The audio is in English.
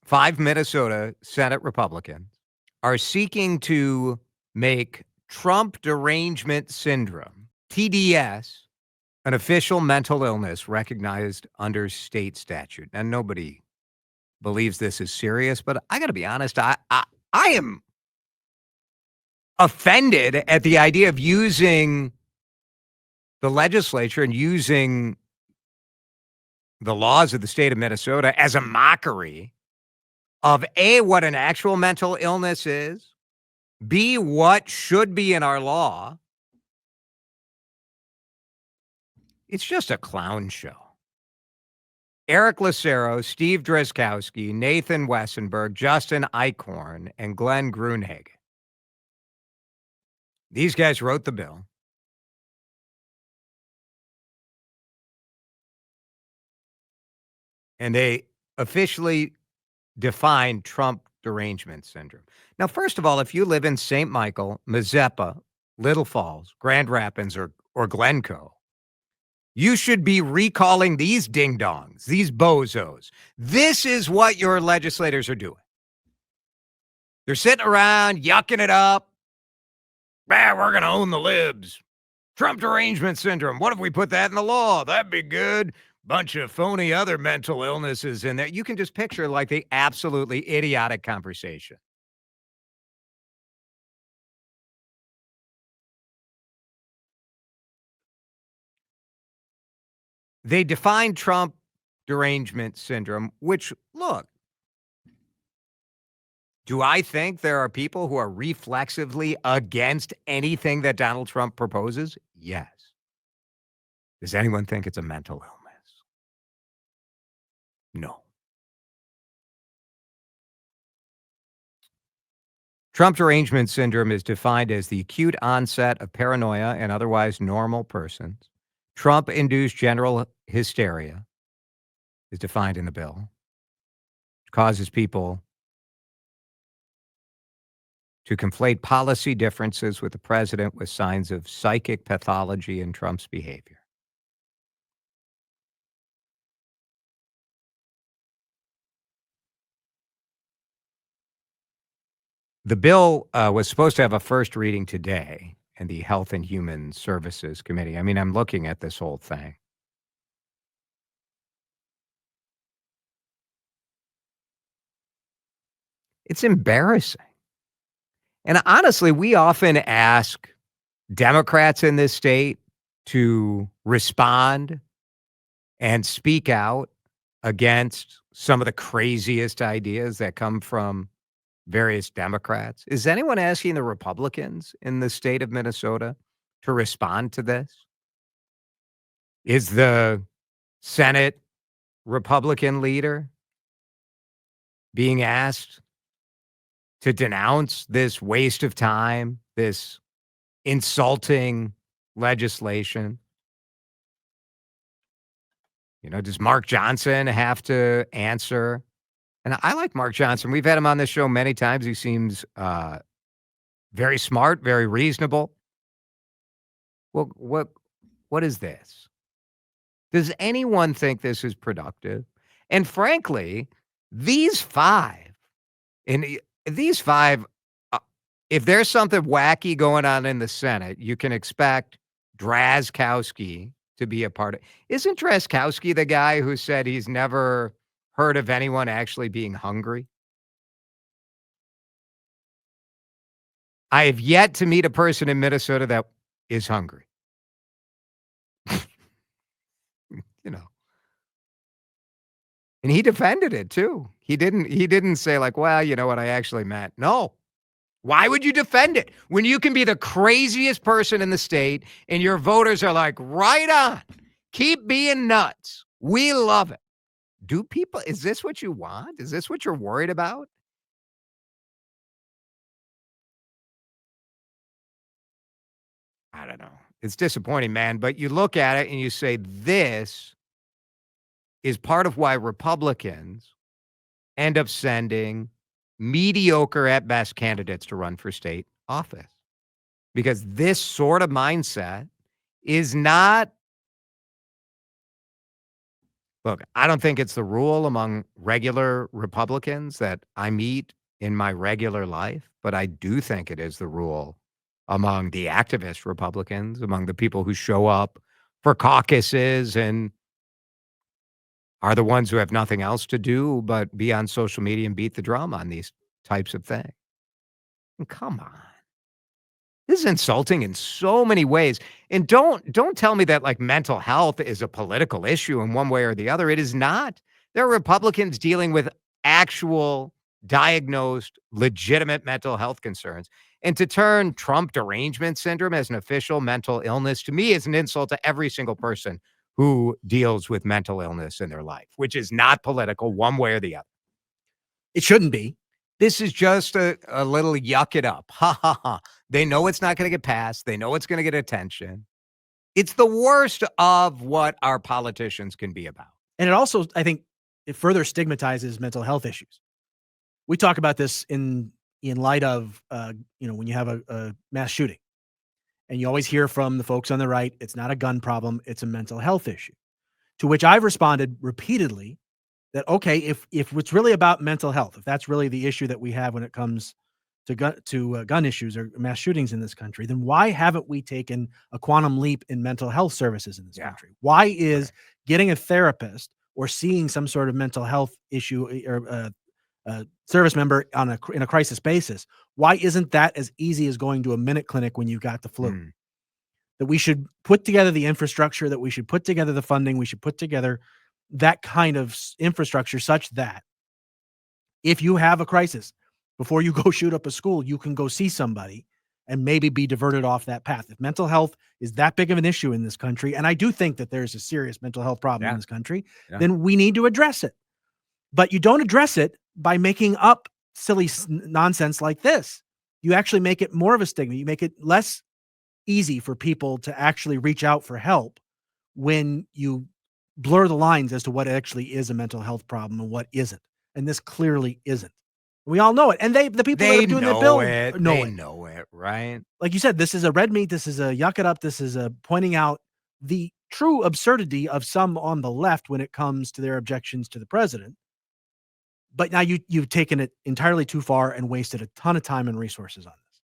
5 Minnesota Senate Republicans are seeking to make Trump Derangement Syndrome, TDS, an official mental illness recognized under state statute. And nobody believes this is serious, but I got to be honest, I am offended at the idea of using the legislature and using the laws of the state of Minnesota as a mockery of A, what an actual mental illness is, B, what should be in our law. It's just a clown show. Eric Lucero, Steve Drazkowski, Nathan Wessenberg, Justin Eichhorn, and Glenn Grunhagen. These guys wrote the bill. And they officially defined Trump Derangement Syndrome. Now, first of all, if you live in St. Michael, Mazeppa, Little Falls, Grand Rapids, or Glencoe, you should be recalling these ding-dongs, these bozos. This is what your legislators are doing. They're sitting around, yucking it up. We're going to own the libs. Trump Derangement Syndrome. What if we put that in the law? That'd be good. Bunch of phony other mental illnesses in there. You can just picture like the absolutely idiotic conversation. They defined Trump Derangement Syndrome, which, look, do I think there are people who are reflexively against anything that Donald Trump proposes? Yes. Does anyone think it's a mental illness? No. Trump Derangement Syndrome is defined as the acute onset of paranoia in otherwise normal persons. Trump-induced general hysteria is defined in the bill. It causes people to conflate policy differences with the president with signs of psychic pathology in Trump's behavior. The bill was supposed to have a first reading today in the Health and Human Services Committee. I mean, I'm looking at this whole thing. It's embarrassing. And honestly, we often ask Democrats in this state to respond and speak out against some of the craziest ideas that come from various Democrats. Is anyone asking the Republicans in the state of Minnesota to respond to this? Is the Senate Republican leader being asked to denounce this waste of time, this insulting legislation? You know, does Mark Johnson have to answer? And I like Mark Johnson. We've had him on this show many times. He seems very smart, very reasonable. Well, what is this? Does anyone think this is productive? And frankly, these five, if there's something wacky going on in the Senate, you can expect Drazkowski to be a part of. Isn't Drazkowski the guy who said he's never heard of anyone actually being hungry? I have yet to meet a person in Minnesota that is hungry. You know. And he defended it too. He didn't say like, well, you know what I actually meant. No. Why would you defend it when you can be the craziest person in the state and your voters are like, right on, keep being nuts. We love it. Is this what you want? Is this what you're worried about? I don't know. It's disappointing, man. But you look at it and you say, this is part of why Republicans end up sending mediocre at best candidates to run for state office. Because this sort of mindset is not Look, I don't think it's the rule among regular Republicans that I meet in my regular life, but I do think it is the rule among the activist Republicans, among the people who show up for caucuses and are the ones who have nothing else to do but be on social media and beat the drum on these types of things. And come on. This is insulting in so many ways. And don't tell me that, like, mental health is a political issue in one way or the other. It is not. There are Republicans dealing with actual diagnosed, legitimate mental health concerns. And to turn Trump derangement syndrome as an official mental illness, to me, is an insult to every single person who deals with mental illness in their life, which is not political one way or the other. It shouldn't be. This is just a little yuck it up. Ha ha ha. They know it's not gonna get passed. They know it's gonna get attention. It's the worst of what our politicians can be about. And it also, I think, it further stigmatizes mental health issues. We talk about this in light of, when you have a mass shooting, and you always hear from the folks on the right, it's not a gun problem, it's a mental health issue. To which I've responded repeatedly that, okay, if it's really about mental health, if that's really the issue that we have when it comes to gun issues or mass shootings in this country, then why haven't we taken a quantum leap in mental health services in this country? Why is getting a therapist or seeing some sort of mental health issue or service member in a crisis basis, why isn't that as easy as going to a minute clinic when you've got the flu? That we should put together the infrastructure, that we should put together the funding, we should put together that kind of infrastructure such that if you have a crisis, before you go shoot up a school, you can go see somebody and maybe be diverted off that path. If mental health is that big of an issue in this country, and I do think that there's a serious mental health problem in this country, then we need to address it. But you don't address it by making up silly nonsense like this. You actually make it more of a stigma. You make it less easy for people to actually reach out for help when you blur the lines as to what actually is a mental health problem and what isn't. And this clearly isn't. We all know it. And the people that are doing the bill know it, right? Like you said, this is a red meat. This is a yuck it up. This is a pointing out the true absurdity of some on the left when it comes to their objections to the president. But now you've taken it entirely too far and wasted a ton of time and resources on this.